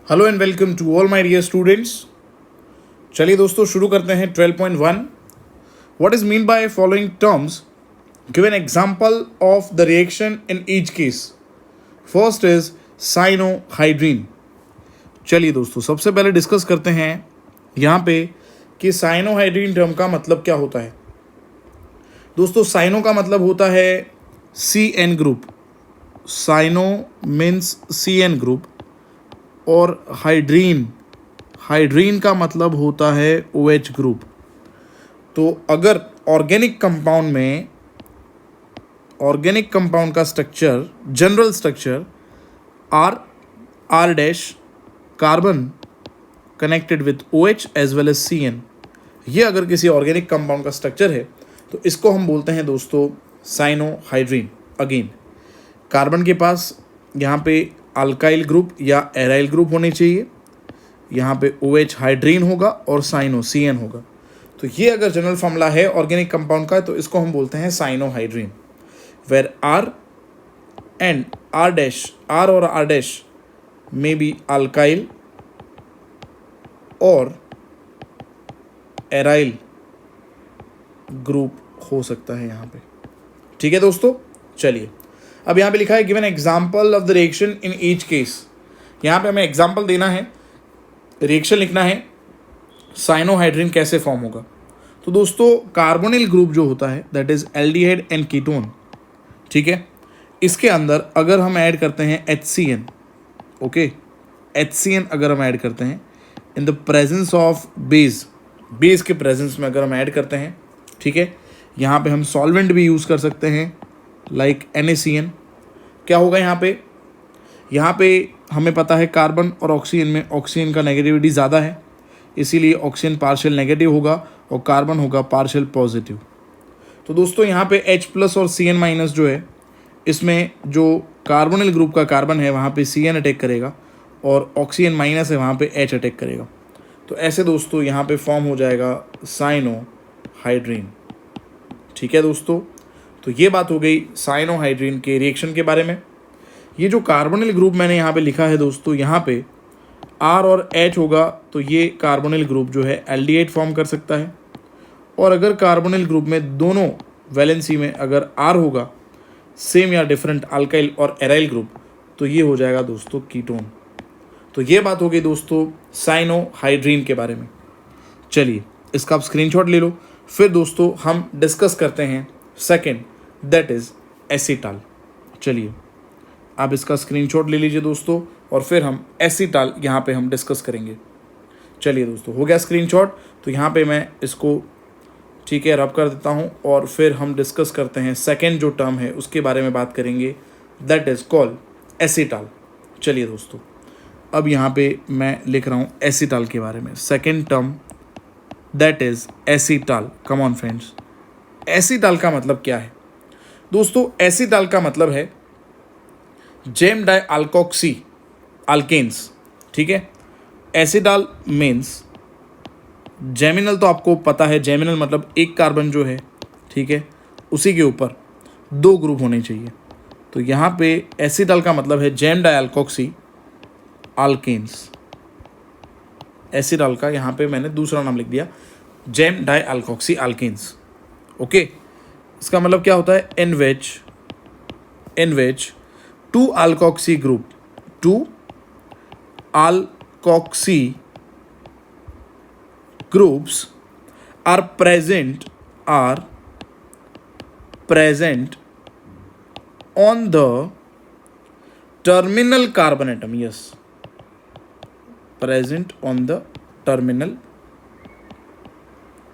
Hello and welcome to all my dear students. चलिए दोस्तों शुरू करते हैं 12.1। What is mean by following terms, give an example of the reaction in each case. First is cyanohydrin. चलिए दोस्तों सबसे पहले डिस्कस करते हैं यहाँ पे कि साइनोहाइड्रीन टर्म का मतलब क्या होता है। दोस्तों साइनो का मतलब होता है CN group, cyano means CN group, और हाइड्रीन का मतलब होता है OH ग्रुप। तो अगर ऑर्गेनिक कंपाउंड का structure, general structure R dash carbon connected with OH as well as CN, ये अगर किसी ऑर्गेनिक कंपाउंड का स्ट्रक्चर है तो इसको हम बोलते हैं दोस्तों साइनोहाइड्रीन। अगेन कार्बन के पास यहाँ पे अल्काइल ग्रुप या एराइल ग्रुप होने चाहिए, यहाँ पे OH हाइड्रीन होगा और साइनो CN होगा। तो ये अगर जनरल फॉर्मूला है ऑर्गेनिक कंपाउंड का तो इसको हम बोलते हैं साइनोहाइड्रीन, वेर R और R dash may be alkyl और एराइल ग्रुप हो सकता है यहाँ पे। ठीक है दोस्तों, चलिए अब यहाँ पे लिखा है given example of the reaction in each case. यहाँ पे हमें एग्जाम्पल देना है, रिएक्शन लिखना है, साइनोहाइड्रीन कैसे फॉर्म होगा। तो दोस्तों कार्बोनिल ग्रुप जो होता है that is aldehyde and ketone, ठीक है, इसके अंदर अगर हम ऐड करते हैं HCN, ओके, HCN अगर हम ऐड करते हैं in the presence of base के प्रेजेंस में अगर हम ऐड करते हैं, ठीक है, यहाँ पे हम सॉल्वेंट भी यूज़ कर सकते हैं लाइक NaCN। क्या होगा यहाँ पे हमें पता है कार्बन और ऑक्सीजन में ऑक्सीजन का नेगेटिविटी ज़्यादा है, इसीलिए ऑक्सीजन पार्शियल नेगेटिव होगा और कार्बन होगा पार्शियल पॉजिटिव। तो दोस्तों यहाँ पे H+ और CN- जो है, इसमें जो कार्बोनिल ग्रुप का कार्बन है वहाँ पे CN अटैक करेगा और ऑक्सीजन माइनस है वहाँ पे H अटैक करेगा। तो ऐसे दोस्तों यहाँ पे फॉर्म हो जाएगा साइनोहाइड्रीन। ठीक है दोस्तों, तो ये बात हो गई साइनोहाइड्रीन के रिएक्शन के बारे में। ये जो कार्बोनिल ग्रुप मैंने यहाँ पे लिखा है दोस्तों, यहाँ पे R और H होगा तो ये कार्बोनिल ग्रुप जो है एल्डिहाइड फॉर्म कर सकता है, और अगर कार्बोनिल ग्रुप में दोनों वैलेंसी में अगर R होगा, सेम या डिफरेंट अल्काइल और एराइल ग्रुप, तो ये हो जाएगा दोस्तों कीटोन। तो ये बात हो गई दोस्तों साइनोहाइड्रीन के बारे में। चलिए इसका आप स्क्रीनशॉट ले लो। फिर दोस्तों हम डिस्कस करते हैं सेकेंड, दैट इज एसीटाल। चलिए आप इसका स्क्रीनशॉट ले लीजिए दोस्तों और फिर हम एसीटाल यहाँ पे हम डिस्कस करेंगे। चलिए दोस्तों हो गया स्क्रीनशॉट, तो यहाँ पे मैं इसको ठीक है रब कर देता हूँ और फिर हम डिस्कस करते हैं सेकेंड जो टर्म है उसके बारे में बात करेंगे, दैट इज कॉल्ड एसीटाल। चलिए दोस्तों अब यहाँ पे मैं लिख रहा हूँ एसीटाल के बारे में, second term that is acetal. Come on friends, acetal का मतलब क्या है दोस्तों? एसीटाल का मतलब है जेम डाई अल्कोक्सी अल्केन्स। ठीक है, एसीटाल मीन्स जेमिनल, तो आपको पता है जेमिनल मतलब एक कार्बन जो है, ठीक है, उसी के ऊपर दो ग्रुप होने चाहिए। तो यहाँ पे एसीटाल का मतलब है gem dialkoxy alkanes. Acetal का यहाँ पे मैंने दूसरा नाम लिख दिया, gem dialkoxy alkanes. Okay, इसका मतलब क्या होता है? In which two alkoxy groups are present on the terminal carbon atom. Yes, present on the terminal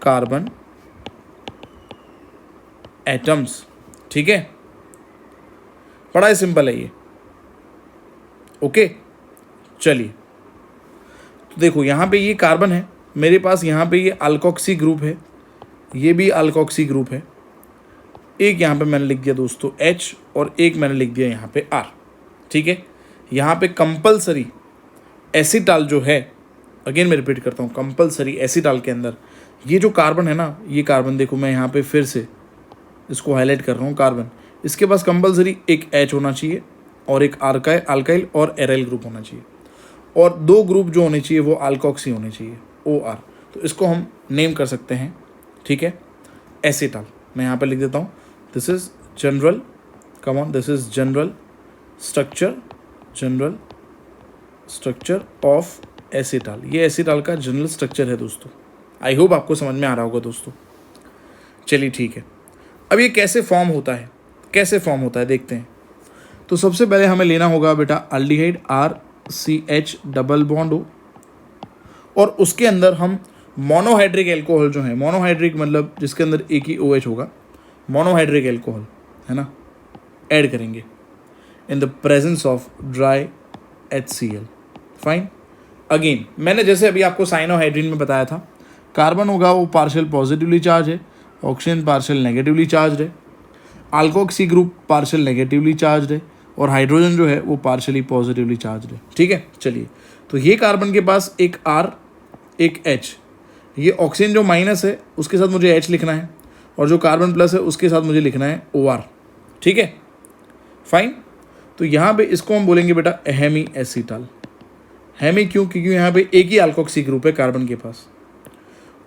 carbon atoms. ठीक है, बड़ा ही सिंपल है ये। ओके, चलिए तो देखो यहाँ पे ये कार्बन है मेरे पास, यहाँ पे ये अल्कोक्सी ग्रुप है, ये भी अल्कोक्सी ग्रुप है। एक यहाँ पे मैंने लिख दिया दोस्तों H और एक मैंने लिख दिया यहाँ पे R। ठीक है, यहाँ पे कंपलसरी एसीटाल जो है, अगेन मैं रिपीट करता हूँ, कंपलसरी एसीटाल के अंदर ये जो कार्बन है ना, ये कार्बन देखो मैं यहाँ पे फिर से इसको हाईलाइट कर रहा हूँ, कार्बन, इसके पास कंपलसरी एक H होना चाहिए और एक अल्काइल और एराइल ग्रुप होना चाहिए। और 2 ग्रुप जो होने चाहिए वो अल्कोक्सी होने चाहिए, OR। तो इसको हम नेम कर सकते हैं, ठीक है, एसीटल। मैं यहाँ पे लिख देता हूँ, this is general, come on, this is general structure of acetal. ये एसीटल का जनरल स्ट्रक्चर है दोस्तों। आई होप आपको समझ में आ रहा होगा दोस्तों। चलिए ठीक है, अब ये कैसे फॉर्म होता है देखते हैं। तो सबसे पहले हमें लेना होगा बेटा aldehyde RCH double bond O, और उसके अंदर हम मोनोहाइड्रिक एल्कोहल जो है, मोनोहाइड्रिक मतलब जिसके अंदर एक ही OH होगा, मोनोहाइड्रिक एल्कोहल है ना, ऐड करेंगे in the presence of dry HCl। Fine. Again मैंने जैसे अभी आपको साइनोहाइड्रिन में बताया था, कार्बन होगा वो पार्शियल पॉजिटिवली चार्ज है, ऑक्सीजन पार्शियल नेगेटिवली चार्ज है, alkoxy group partial negatively charge है, और हाइड्रोजन जो है वो पार्शियली पॉजिटिवली चार्ज है। ठीक है, चलिए, तो ये कार्बन के पास एक R एक H, ये ऑक्सीजन जो माइनस है उसके साथ मुझे H लिखना है, और जो कार्बन प्लस है उसके साथ मुझे लिखना है OR। ठीक है, फाइन। तो यहाँ पे इसको हम बोलेंगे बेटा हेमी एसीटल। हेमी क्यों? क्योंकि यहाँ पे एक ही अल्कोक्सी ग्रुप है कार्बन के पास।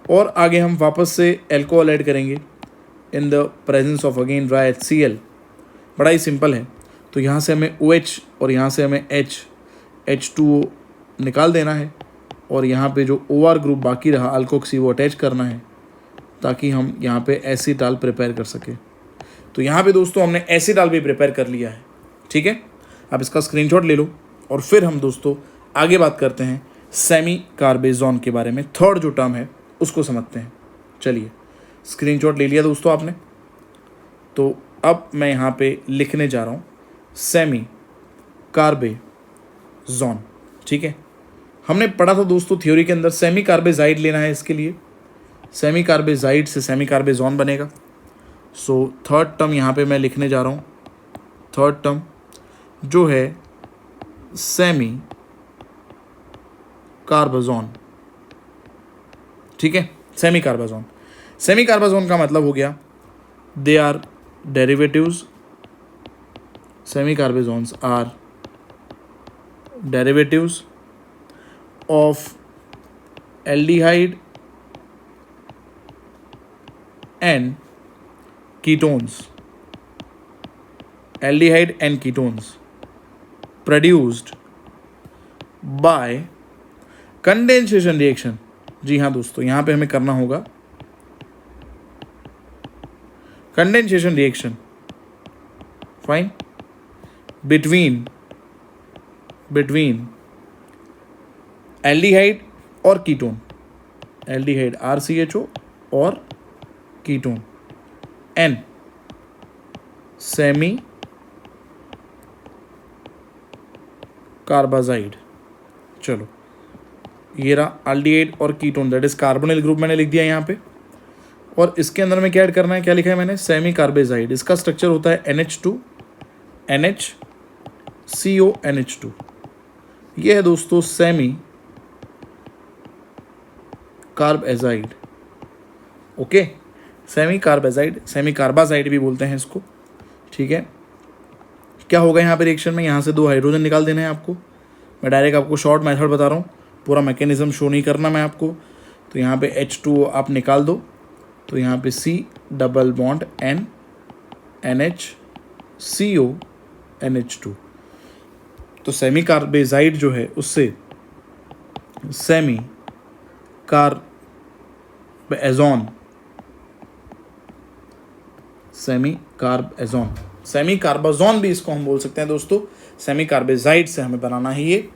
और आगे हम वापस से एल्कोहल ऐड करेंगे in the presence of again dry HCl। बड़ा ही सिंपल है। तो यहाँ से हमें OH और यहाँ से हमें H2O निकाल देना है, और यहाँ पे जो OR ग्रुप बाकी रहा अल्कोक्सी वो अटैच करना है, ताकि हम यहाँ पे एसीटाल प्रिपेयर कर सकें। तो यहाँ पे दोस्तों हमने एसीटाल भी प्रिपेयर कर लिया है। ठीक है, अब इसका स्क्रीनशॉट ले लो, और फिर हम दोस्तों आगे बात करते हैं सेमी कार्बेजोन के बारे में। थर्ड जो टर्म है उसको समझते हैं। चलिए, स्क्रीनशॉट ले लिया दोस्तों आपने, तो अब मैं यहाँ पे लिखने जा रहा हूँ सेमी कार्बेजोन। ठीक है, हमने पढ़ा था दोस्तों थ्योरी के अंदर सेमी कार्बेजाइड लेना है, इसके लिए सेमी कार्बेजाइड से सेमी कार्बेजोन बनेगा। सो थर्ड टर्म यहाँ पे मैं लिखने जा रहा हूँ, थर्ड टर्म जो है सेमी कार्बेजोन। ठीक है, सेमी कार्बेजोन का मतलब हो गया they are derivatives, semicarbazones are derivatives of aldehyde and ketones, aldehyde and ketones produced by condensation reaction। जी हाँ दोस्तों, यहाँ पे हमें करना होगा condensation reaction, fine, between aldehyde और कीटोन, एल्डिहाइड RCHO और कीटोन एन सेमी कार्बाजाइड। चलो, ये रहा अल्डिहाइड और ketone, that is carbonyl group मैंने लिख दिया यहाँ पे, और इसके अंदर में क्या ऐड करना है, क्या लिखा है मैंने, सेमी कार्बेजाइड। इसका स्ट्रक्चर होता है NH2 NHCO NH2। ये है दोस्तों semi carbazide. Okay, semi carbazide भी बोलते हैं इसको। ठीक है, क्या होगा यहाँ पे रिएक्शन में, यहाँ से 2 हाइड्रोजन निकाल देना है आपको। मैं डायरेक्ट आपको शॉर्ट मेथड बता रहा हूँ, पूरा मैकेनिज्म शो नहीं करना मैं आपको। तो यहाँ पे H2O आप निकाल दो, तो यहाँ पे C double bond N NHCO NH2। तो सेमी कार्बेजाइड जो है उससे सेमी कार्बाजोन भी इसको हम बोल सकते हैं दोस्तों। सेमी कार्बेजाइड से हमें बनाना है ये।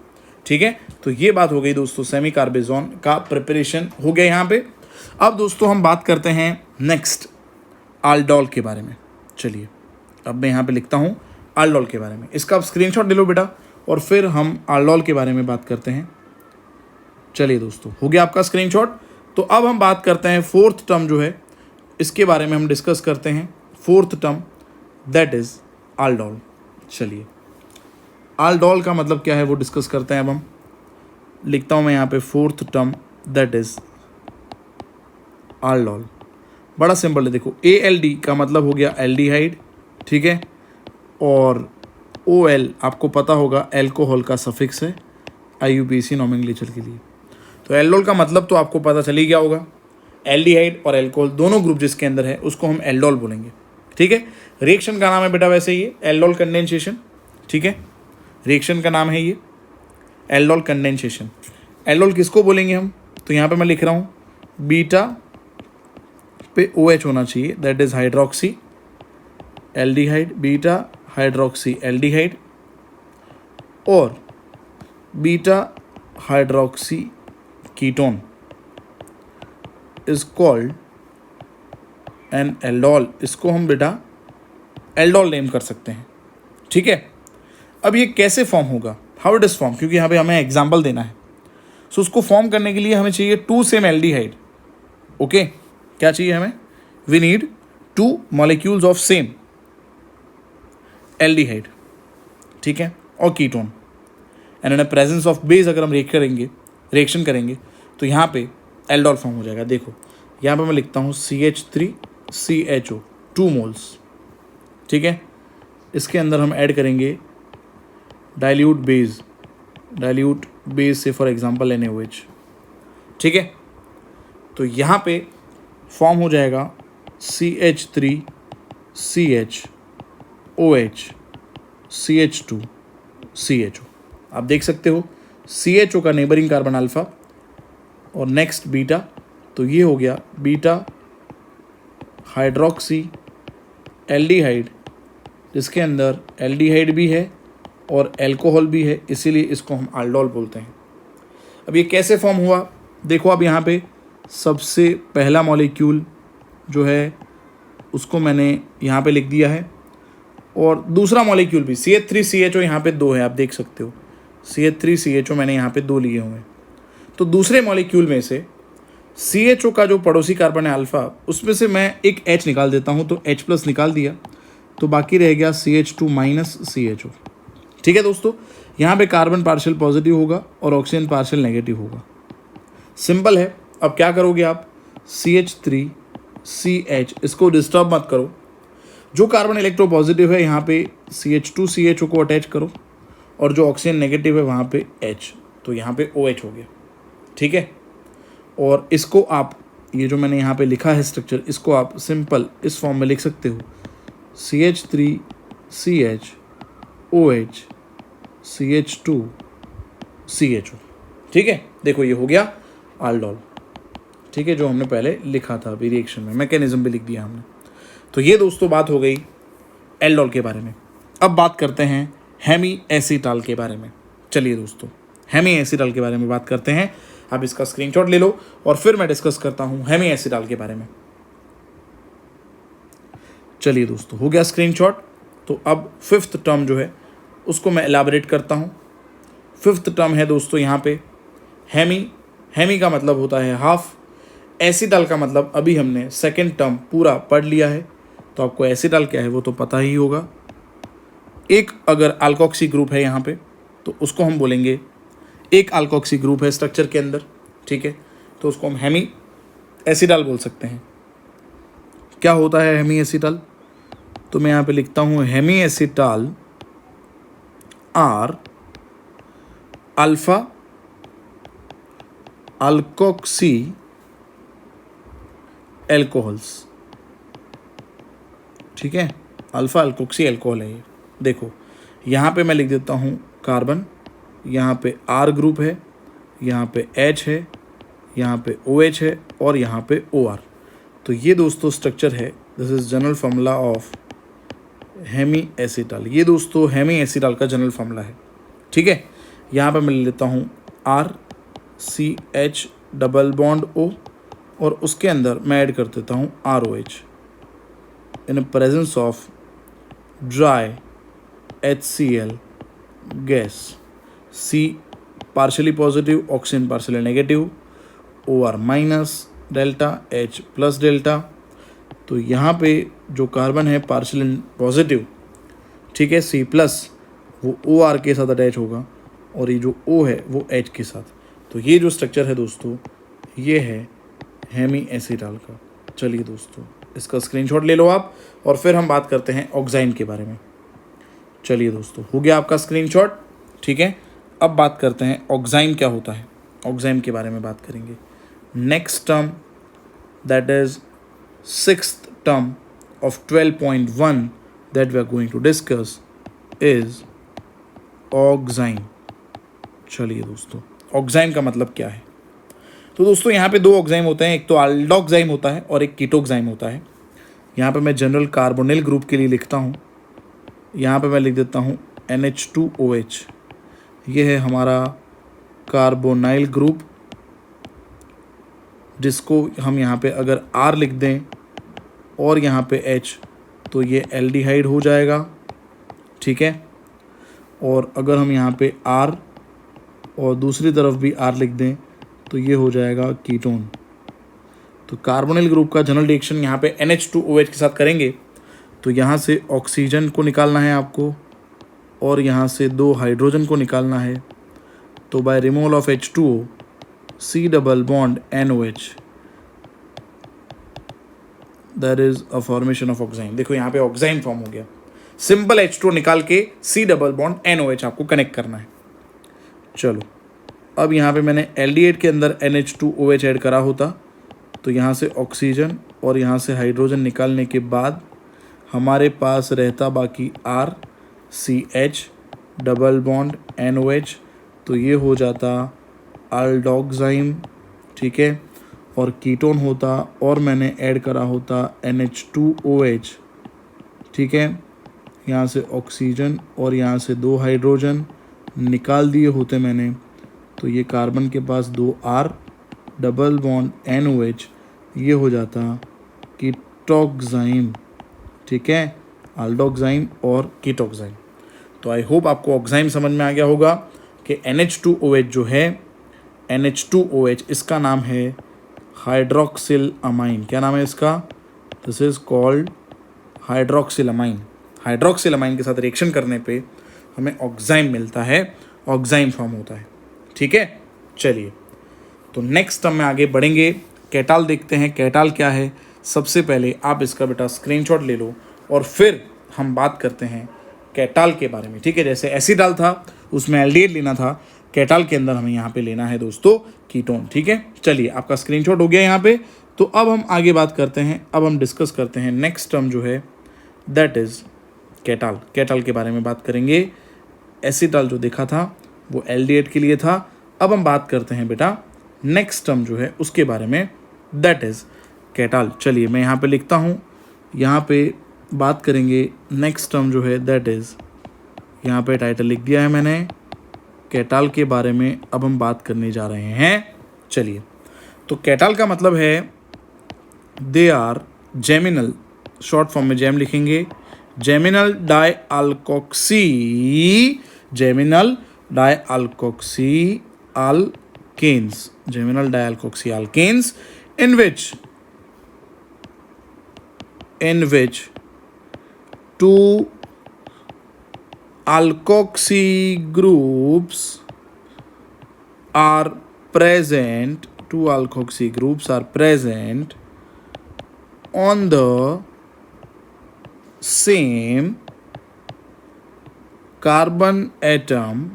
ठीक है, तो ये बात हो गई दोस्तों, सेमी कार्बेजोन का प्रिपरेशन हो गया यहाँ पे। अब दोस्तों हम बात करते हैं नेक्स्ट आल्डोल के बारे में। चलिए, अब मैं यहाँ पे लिखता हूँ आल्डोल के बारे में। इसका आप स्क्रीनशॉट ले लो बेटा, और फिर हम आल्डोल के बारे में बात करते हैं। चलिए दोस्तों, हो गया आपका स्क्रीनशॉट। तो अब हम बात करते हैं फोर्थ टर्म जो है, इसके बारे में हम डिस्कस करते हैं। Fourth term that is aldol. चलिए, आल्डोल का मतलब क्या है वो डिस्कस करते हैं। अब हम लिखता हूँ मैं यहाँ पे फोर्थ टर्म दैट इज आल्डोल। बड़ा सिंपल है, देखो ALD का मतलब हो गया एल्डिहाइड। ठीक है, और OL आपको पता होगा अल्कोहल का सफिक्स है, IUPAC नॉमेनक्लेचर के लिए। तो एल्डोल का मतलब तो आपको पता चल ही गया होगा, एल्डिहाइड और एल्कोहल दोनों ग्रुप जिसके अंदर है उसको हम एल्डोल बोलेंगे। ठीक है, रिएक्शन का नाम है बेटा वैसे ये एल्डोल कंडेंसेशन। ठीक है, रिएक्शन का नाम है ये एल्डोल कंडेंसेशन। एल्डोल किसको बोलेंगे हम, तो यहाँ पे मैं लिख रहा हूँ बीटा पे OH होना चाहिए, that is hydroxy aldehyde, beta hydroxy aldehyde और beta hydroxy ketone is called an aldol. इसको हम बेटा एल्डोल नेम कर सकते हैं। ठीक है, अब ये कैसे फॉर्म होगा, हाउ इट इज फॉर्म, क्योंकि यहाँ पे हमें एग्जाम्पल देना है। सो उसको फॉर्म करने के लिए हमें चाहिए 2 सेम एल्डिहाइड। ओके, क्या चाहिए हमें, we need 2 molecules of same aldehyde. ठीक है, और ketone and in presence of base अगर हम रिएक्शन करेंगे तो यहाँ पे एल्डोल फॉर्म हो जाएगा। देखो यहाँ पे मैं लिखता हूँ CH3CHO 2 मोल्स। ठीक है, इसके अंदर हम ऐड करेंगे डाइल्यूट बेस से फॉर एग्जांपल NaOH। ठीक है, तो यहाँ पे फॉर्म हो जाएगा CH3CHOH CH2CHO। आप देख सकते हो CHO का नेबरिंग कार्बन अल्फा और नेक्स्ट बीटा, तो ये हो गया बीटा हाइड्रोक्सी एल्डिहाइड, जिसके अंदर एल्डिहाइड भी है और अल्कोहल भी है, इसीलिए इसको हम एल्डोल बोलते हैं। अब ये कैसे फॉर्म हुआ, देखो अब यहाँ पे सबसे पहला मॉलिक्यूल जो है उसको मैंने यहाँ पे लिख दिया है और दूसरा मॉलिक्यूल भी CH3CHO यहाँ पे 2 है, आप देख सकते हो CH3CHO मैंने यहाँ पे 2 लिए हुए हैं। तो दूसरे मॉलिक्यूल में से CHO का जो पड़ोसी कार्बन है अल्फा, उसमें से मैं एक H निकाल देता हूँ, तो H+ निकाल दिया, तो बाकी रह गया CH2- CHO। ठीक है दोस्तों, यहाँ पे कार्बन पार्शियल पॉजिटिव होगा और ऑक्सीजन पार्शियल नेगेटिव होगा। सिंपल है। अब क्या करोगे आप, CH3CH इसको डिस्टर्ब मत करो, जो कार्बन इलेक्ट्रो पॉजिटिव है यहाँ पे CH2CHO को अटैच करो और जो ऑक्सीजन नेगेटिव है वहाँ पे H, तो यहाँ पे OH हो गया। ठीक है, और इसको आप ये जो मैंने यहाँ पे लिखा है स्ट्रक्चर, इसको आप सिंपल इस फॉर्म में लिख सकते हो CH3CHOH CH2CHO। ठीक है, देखो ये हो गया एल्डोल। ठीक है, जो हमने पहले लिखा था अभी रिएक्शन में, मैकेनिज्म भी लिख दिया हमने। तो ये दोस्तों बात हो गई एल्डोल के बारे में। अब बात करते हैं हेमी एसीटाल के बारे में। चलिए दोस्तों, हेमी एसीटाल के बारे में बात करते हैं। आप इसका स्क्रीनशॉट ले लो और फिर मैं डिस्कस करता हूँ हेमी एसीटाल के बारे में। चलिए दोस्तों, हो गया स्क्रीनशॉट। तो अब 5th टर्म जो है उसको मैं एलाबरेट करता हूँ। 5th टर्म है दोस्तों यहाँ पे हेमी। हेमी का मतलब होता है हाफ, एसीटाल का मतलब अभी हमने 2nd टर्म पूरा पढ़ लिया है, तो आपको एसीटाल क्या है वो तो पता ही होगा। एक अगर अल्कोक्सी ग्रुप है यहाँ पे तो उसको हम बोलेंगे, एक अल्कोक्सी ग्रुप है स्ट्रक्चर के अंदर। ठीक है, तो उसको हम हेमी एसीटाल बोल सकते हैं। क्या होता है हेमी एसीटाल, तो मैं यहाँ पे लिखता हूँ hemiacetal are alpha alkoxy alcohols. ठीक है, अल्फा अल्कोक्सी एल्कोहल है ये। देखो यहाँ पे मैं लिख देता हूँ कार्बन, यहाँ पे R ग्रुप है, यहाँ पे H है, यहाँ पे OH है और यहाँ पे OR। तो ये दोस्तों स्ट्रक्चर है, this is general formula of hemiacetal. ये दोस्तों हेमी एसीटाल का जनरल फार्मूला है। ठीक है, यहाँ पे मैं लेता हूँ RCH डबल बॉन्ड O और उसके अंदर मैं ऐड कर देता हूँ ROH in presence of dry HCl gas. C partially positive, oxygen partially negative, OR minus delta, H plus delta. तो यहाँ पे जो कार्बन है पार्शली पॉजिटिव, ठीक है, C प्लस, वो OR के साथ अटैच होगा और ये जो O है वो H के साथ। तो ये जो स्ट्रक्चर है दोस्तों, ये है हेमी एसीटाल का। चलिए दोस्तों, इसका स्क्रीनशॉट ले लो आप और फिर हम बात करते हैं ऑक्साइन के बारे में। चलिए दोस्तों, हो गया आपका स्क्रीनशॉट। ठीक है, अब बात करते हैं ऑक्साइम क्या होता है, ऑक्साइम के बारे में बात करेंगे। Next term that is sixth term of 12.1 that we are going to discuss is oxime. चलिए दोस्तों, ऑक्साइम का मतलब क्या है? तो दोस्तों यहाँ पे दो ऑक्साइम होते हैं, एक तो अल्डोक्साइम होता है और एक कीटोक्साइम होता है। यहाँ पे मैं जनरल कार्बोनिल ग्रुप के लिए लिखता हूँ, यहाँ पे मैं लिख देता हूँ NH2OH। ये है हमारा कार्बोनाइल ग्रुप, जिसको हम यहाँ पे अगर R लिख दें और यहाँ पे H, तो ये एल्डिहाइड हो जाएगा, ठीक है। और अगर हम यहाँ पे R और दूसरी तरफ भी R लिख दें तो ये हो जाएगा कीटोन। तो कार्बोनिल ग्रुप का जनरल रिएक्शन यहाँ पे NH2OH के साथ करेंगे तो यहाँ से ऑक्सीजन को निकालना है आपको और यहाँ से 2 हाइड्रोजन को निकालना है। तो by removal of H2O, C double bond NOH, that is a formation of oxime. देखो यहाँ पे ऑक्साइम फॉर्म हो गया। सिंपल H2O निकाल के C डबल बॉन्ड NOH आपको कनेक्ट करना है। चलो, अब यहाँ पे मैंने एल्डिहाइड के अंदर NH2OH ऐड करा होता तो यहाँ से ऑक्सीजन और यहाँ से हाइड्रोजन निकालने के बाद हमारे पास रहता बाकी R CH double bond NOH, तो ये हो जाता अल्डोक्साइम, ठीक है। और कीटोन होता और मैंने ऐड करा होता NH2OH, ठीक है। यहाँ से ऑक्सीजन और यहाँ से 2 हाइड्रोजन निकाल दिए होते मैंने, तो ये कार्बन के पास 2 R डबल बॉन्ड NOH, ये हो जाता कीटोक्साइम, ठीक है। अल्डोक्साइम और कीटोक्साइम। तो आई होप आपको ऑक्साइम समझ में आ गया होगा कि NH2OH जो है, NH2OH इसका नाम है हाइड्रोक्सिल अमाइन। क्या नाम है इसका? This is called hydroxyl amine. Hydroxyl amine के साथ रिएक्शन करने पे हमें ऑक्साइम मिलता है, ऑक्साइम फॉर्म होता है, ठीक है। चलिए, तो नेक्स्ट टर्म में आगे बढ़ेंगे, कैटाल देखते हैं। कैटाल क्या है? सबसे पहले आप इसका बेटा स्क्रीनशॉट ले लो और फिर हम बात करते हैं कैटाल के बारे में, ठीक है। जैसे एसिडाल था उसमें एल्डिहाइड लेना था, कैटाल के अंदर हमें यहाँ पे लेना है दोस्तों कीटोन, ठीक है। चलिए, आपका स्क्रीनशॉट हो गया यहाँ पे। तो अब हम आगे बात करते हैं, अब हम डिस्कस करते हैं नेक्स्ट टर्म जो है दैट इज़ कैटाल। कैटाल के बारे में बात करेंगे। एसिटाल जो देखा था वो एल्डिहाइड के लिए था। अब हम बात करते हैं बेटा नेक्स्ट टर्म जो है उसके बारे में, दैट इज़ कैटाल। चलिए, मैं यहाँ पे लिखता हूँ, यहाँ पे बात करेंगे नेक्स्ट टर्म जो है दैट इज़, यहाँ पे टाइटल लिख दिया है मैंने, कैटाल के बारे में अब हम बात करने जा रहे हैं। चलिए, तो कैटाल का मतलब है they are geminal, short form में जैम लिखेंगे, geminal dialkoxy, geminal dialkoxy alkanes, geminal dialkoxy alkanes in which two alkoxy groups are present, two alkoxy groups are present on the same carbon atom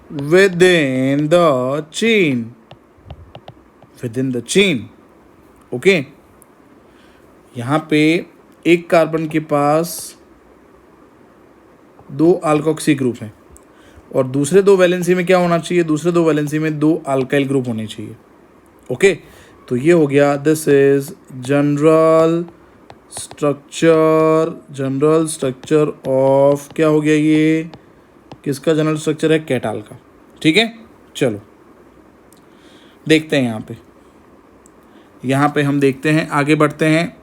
within the chain, within the chain, okay. यहाँ पे एक carbon के पास 2 alkoxy group हैं और दूसरे 2 valency में क्या होना चाहिए? दूसरे 2 वैलेंसी में 2 अल्काइल ग्रुप होने चाहिए, ओके। तो ये हो गया, this is general structure of, क्या हो गया ये? किसका जनरल स्ट्रक्चर है? कैटाल का, ठीक है। चलो देखते हैं यहाँ पे हम देखते हैं, आगे बढ़ते हैं।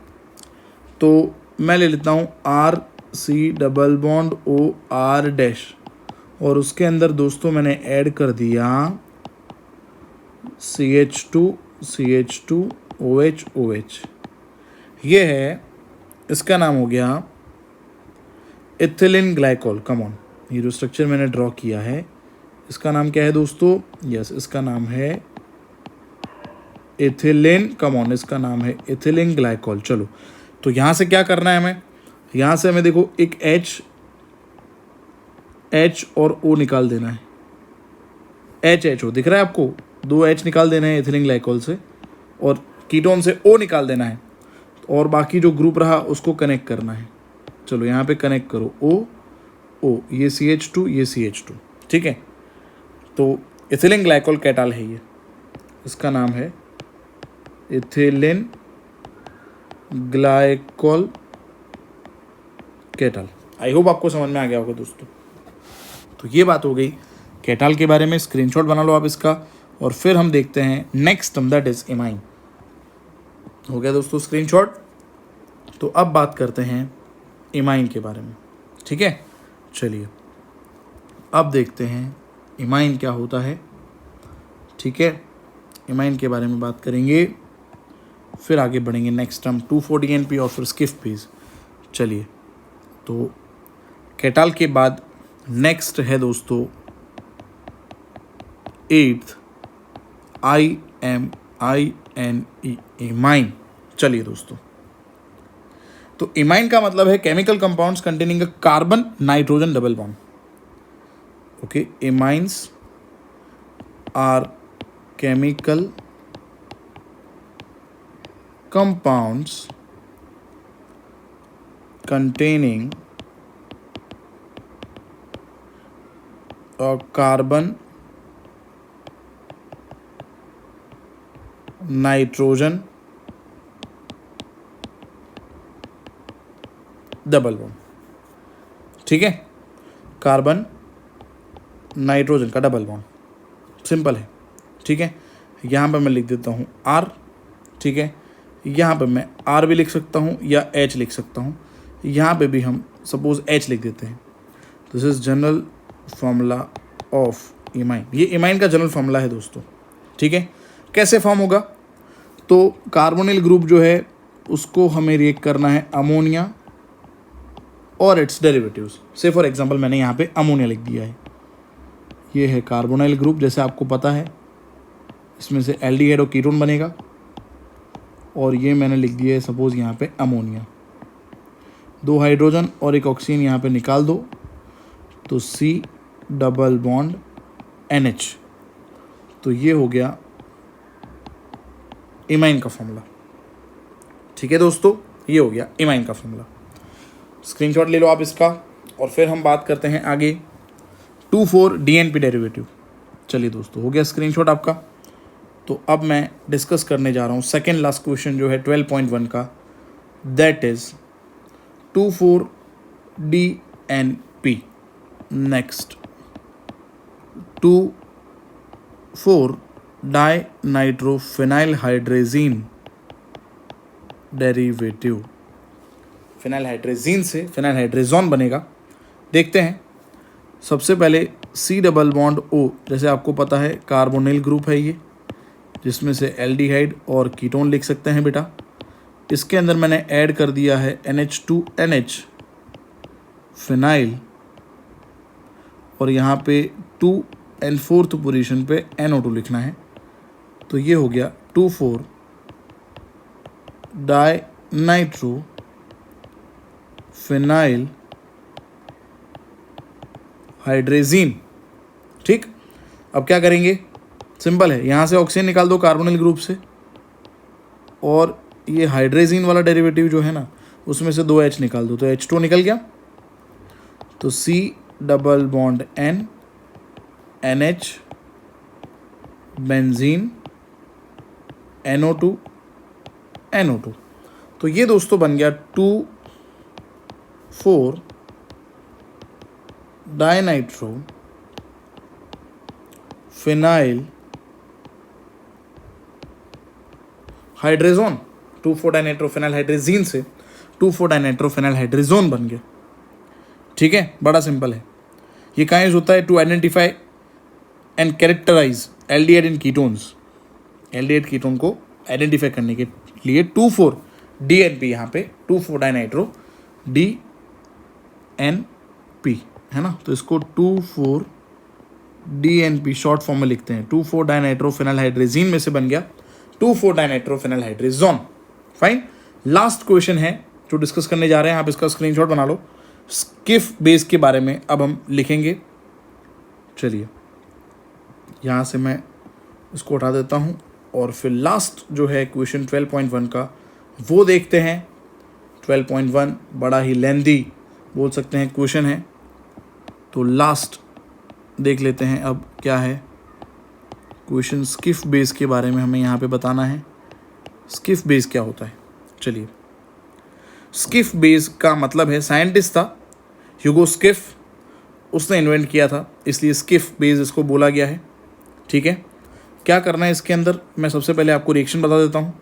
तो मैं ले लेता हूँ RC double bond OR dash और उसके अंदर दोस्तों मैंने ऐड कर दिया CH2 OH। ये है, इसका नाम हो गया इथिलीन ग्लाइकोल। कम ऑन, ये जो स्ट्रक्चर मैंने ड्रॉ किया है इसका नाम क्या है दोस्तों? यस, इसका नाम है इथिलीन, कम ऑन, इसका नाम है इथिलीन ग्लाइकोल। चलो, तो यहाँ से क्या करना है हमें? यहाँ से हमें देखो एक H H और O निकाल देना है, HHO दिख रहा है आपको, 2 H निकाल देना है एथिलीन ग्लाइकोल से, और कीटोन से O निकाल देना है, और बाकी जो ग्रुप रहा उसको कनेक्ट करना है। चलो यहाँ पे कनेक्ट करो, O, ये CH2, ये CH2, ठीक है। तो एथिलीन ग्लाइकोल कैटाल है ये, इसका नाम है एथिलीन ग्लाइकोल कैटाल। आई होप आपको समझ में आ गया होगा दोस्तों। तो ये बात हो गई कैटाल के बारे में, स्क्रीनशॉट बना लो आप इसका, और फिर हम देखते हैं next term that is imine. हो गया दोस्तों स्क्रीनशॉट। तो अब बात करते हैं इमाइन के बारे में, ठीक है। चलिए अब देखते हैं इमाइन क्या होता है, ठीक है। इमाइन के बारे में बात करेंगे, फिर आगे बढ़ेंगे नेक्स्ट टर्म 2,4-DNP और फिर स्किफ पीज। चलिए, तो कैटाल के बाद नेक्स्ट है दोस्तों 8th IMINE, इमाइन। चलिए दोस्तों, तो इमाइन का मतलब है chemical compounds containing a carbon nitrogen double bond. Okay, imines are chemical compounds containing a carbon, nitrogen double bond, ठीक है। कार्बन नाइट्रोजन का डबल बॉन्ड, सिंपल है, ठीक है। यहाँ पर मैं लिख देता हूँ R, ठीक है। यहाँ पे मैं R भी लिख सकता हूँ या H लिख सकता हूँ, यहाँ पे भी हम सपोज H लिख देते हैं। This is general formula of imine. ये इमाइन का जनरल फार्मूला है दोस्तों, ठीक है। कैसे फॉर्म होगा, तो कार्बोनिल ग्रुप जो है उसको हमें रिएक्ट करना है अमोनिया और इट्स डेरिवेटिव्स। से फॉर एग्जांपल मैंने यहाँ पे अमोनिया लिख दिया है, ये है कार्बोनिल ग्रुप, जैसे आपको पता है इसमें से एल्डिहाइड और कीटोन बनेगा, और ये मैंने लिख दिया है सपोज यहाँ पे अमोनिया। 2 हाइड्रोजन और 1 ऑक्सीजन यहाँ पे निकाल दो, तो C डबल बॉन्ड NH। तो ये हो गया इमाइन का फॉर्मूला, ठीक है दोस्तों। ये हो गया इमाइन का फॉर्मूला, स्क्रीनशॉट ले लो आप इसका, और फिर हम बात करते हैं आगे 2,4-DNP डेरिवेटिव। चलिए दोस्तों, हो गया स्क्रीनशॉट आपका। तो अब मैं डिस्कस करने जा रहा हूँ सेकेंड लास्ट क्वेश्चन जो है 12.1 का, दैट इज 2,4-DNP। नेक्स्ट 2,4-डाइनाइट्रोफिनाइलहाइड्रेजीन डेरिवेटिव। फिनाइलहाइड्रेजीन से फिनाइलहाइड्रेजोन बनेगा। देखते हैं, सबसे पहले C डबल बॉन्ड O, जैसे आपको पता है कार्बोनिल ग्रुप है ये, जिसमें से एल्डिहाइड और कीटोन लिख सकते हैं बेटा। इसके अंदर मैंने ऐड कर दिया है NH2NH फिनाइल, और यहाँ पे 2 and 4th पोजीशन पे NO2 लिखना है। तो ये हो गया 2,4-डाइनाइट्रो फिनाइल हाइड्रेजीन, ठीक। अब क्या करेंगे, सिंपल है, यहाँ से ऑक्सीजन निकाल दो कार्बोनिल ग्रुप से, और ये हाइड्रेजीन वाला डेरिवेटिव जो है ना उसमें से 2 H निकाल दो, तो H2 निकल गया। तो C double bond N NH benzene NO2 NO2। तो ये दोस्तों बन गया 2,4-डाइनाइट्रो फिनाइल हाइड्रेजोन। 2,4-डाइनाइट्रोफिनाइलहाइड्रेजीन से 2,4-डाइनाइट्रोफिनाइलहाइड्रेजोन बन गया, ठीक है। बड़ा सिंपल है। ये कहाँ यूज होता है, to identify and characterise aldehyde in ketones. Aldehyde ketone को आइडेंटिफाई करने के लिए 2,4-DNP, यहाँ पे 2,4-डाइनाइट्रो DNP है ना, तो इसको 2,4-DNP शॉर्ट फॉर्म में लिखते हैं। 2,4-डाइनाइट्रोफिनाइलहाइड्रेजीन में से बन गया 2,4-डाइनाइट्रोफिनाइलहाइड्रेजोन। फाइन, लास्ट क्वेश्चन है जो डिस्कस करने जा रहे हैं, आप इसका स्क्रीनशॉट बना लो। स्किफ बेस के बारे में अब हम लिखेंगे। चलिए यहाँ से मैं इसको उठा देता हूँ और फिर लास्ट जो है क्वेश्चन 12.1 का वो देखते हैं। 12.1 बड़ा ही लेंदी बोल सकते हैं क्वेश्चन है, तो लास्ट देख लेते हैं अब क्या है क्वेश्चन। स्किफ बेस के बारे में हमें यहाँ पे बताना है, स्किफ बेस क्या होता है। चलिए, स्किफ बेस का मतलब है, साइंटिस्ट था ह्यूगो स्किफ, उसने इन्वेंट किया था, इसलिए स्किफ बेस इसको बोला गया है। ठीक है, क्या करना है इसके अंदर, मैं सबसे पहले आपको रिएक्शन बता देता हूँ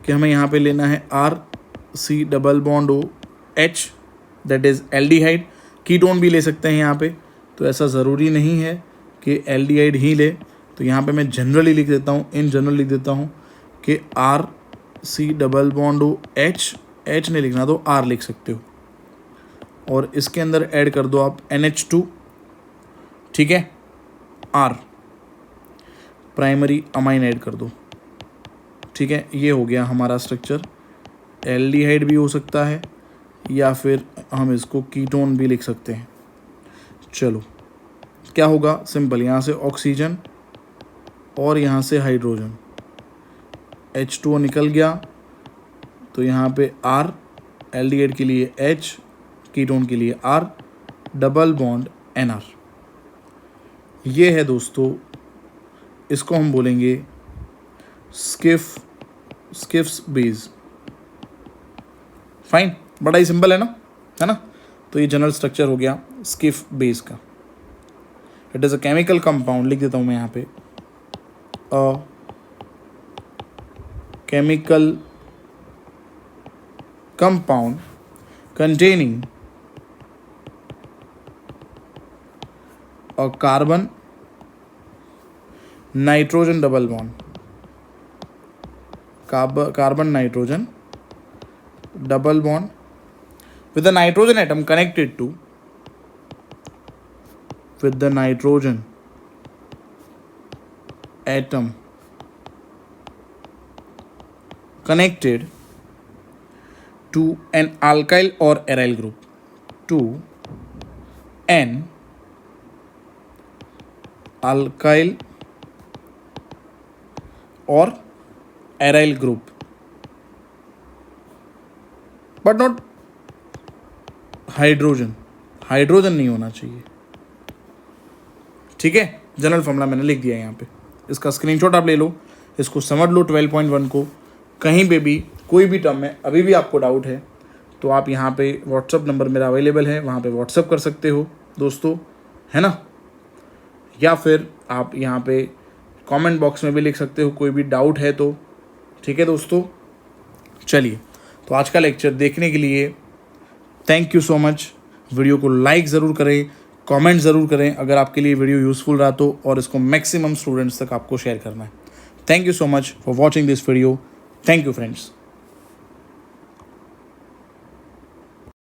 कि हमें यहाँ पे लेना है RC+OH, that is aldehyde. Ketone भी ले सकते हैं यहाँ पे, तो ऐसा ज़रूरी नहीं है कि एल्डिहाइड ही ले, तो यहाँ पे मैं जनरली लिख देता हूँ, इन जनरल लिख देता हूँ कि RC+OH, H नहीं लिखना तो R लिख सकते हो, और इसके अंदर ऐड कर दो आप NH2। ठीक है, R प्राइमरी अमाइन ऐड कर दो। ठीक है, ये हो गया हमारा स्ट्रक्चर। एल्डिहाइड भी हो सकता है या फिर हम इसको कीटोन भी लिख सकते हैं। चलो क्या होगा, सिंपल, यहाँ से ऑक्सीजन और यहाँ से हाइड्रोजन, H2O निकल गया, तो यहाँ पे R, एल्डिहाइड के लिए H, कीटोन के लिए R, डबल बॉन्ड NR। ये है दोस्तों, इसको हम बोलेंगे स्किफ्स बेस। फाइन, बड़ा ही सिंपल है ना। तो ये जनरल स्ट्रक्चर हो गया स्किफ बेस का। It is a chemical compound, लिख देता हूँ मैं यहाँ पे, a chemical compound containing a carbon nitrogen double bond, carbon nitrogen double bond with the nitrogen atom connected to, with the nitrogen atom connected to an alkyl or aryl group, to an alkyl or aryl group, but not hydrogen नहीं होना चाहिए। ठीक है, general formula मैंने लिख दिया है यहाँ पे, इसका स्क्रीनशॉट आप ले लो, इसको समझ लो 12.1 को। कहीं पे भी कोई भी टर्म में अभी भी आपको डाउट है तो आप यहाँ पे व्हाट्सअप नंबर मेरा अवेलेबल है, वहाँ पे व्हाट्सअप कर सकते हो दोस्तों, है ना, या फिर आप यहाँ पे कमेंट बॉक्स में भी लिख सकते हो कोई भी डाउट है तो। ठीक है दोस्तों, चलिए, तो आज का लेक्चर देखने के लिए thank you so much. Video को लाइक ज़रूर करें, कमेंट ज़रूर करें अगर आपके लिए वीडियो यूज़फुल रहा तो, और इसको मैक्सिमम स्टूडेंट्स तक आपको शेयर करना है। Thank you so much for watching this video. Thank you friends.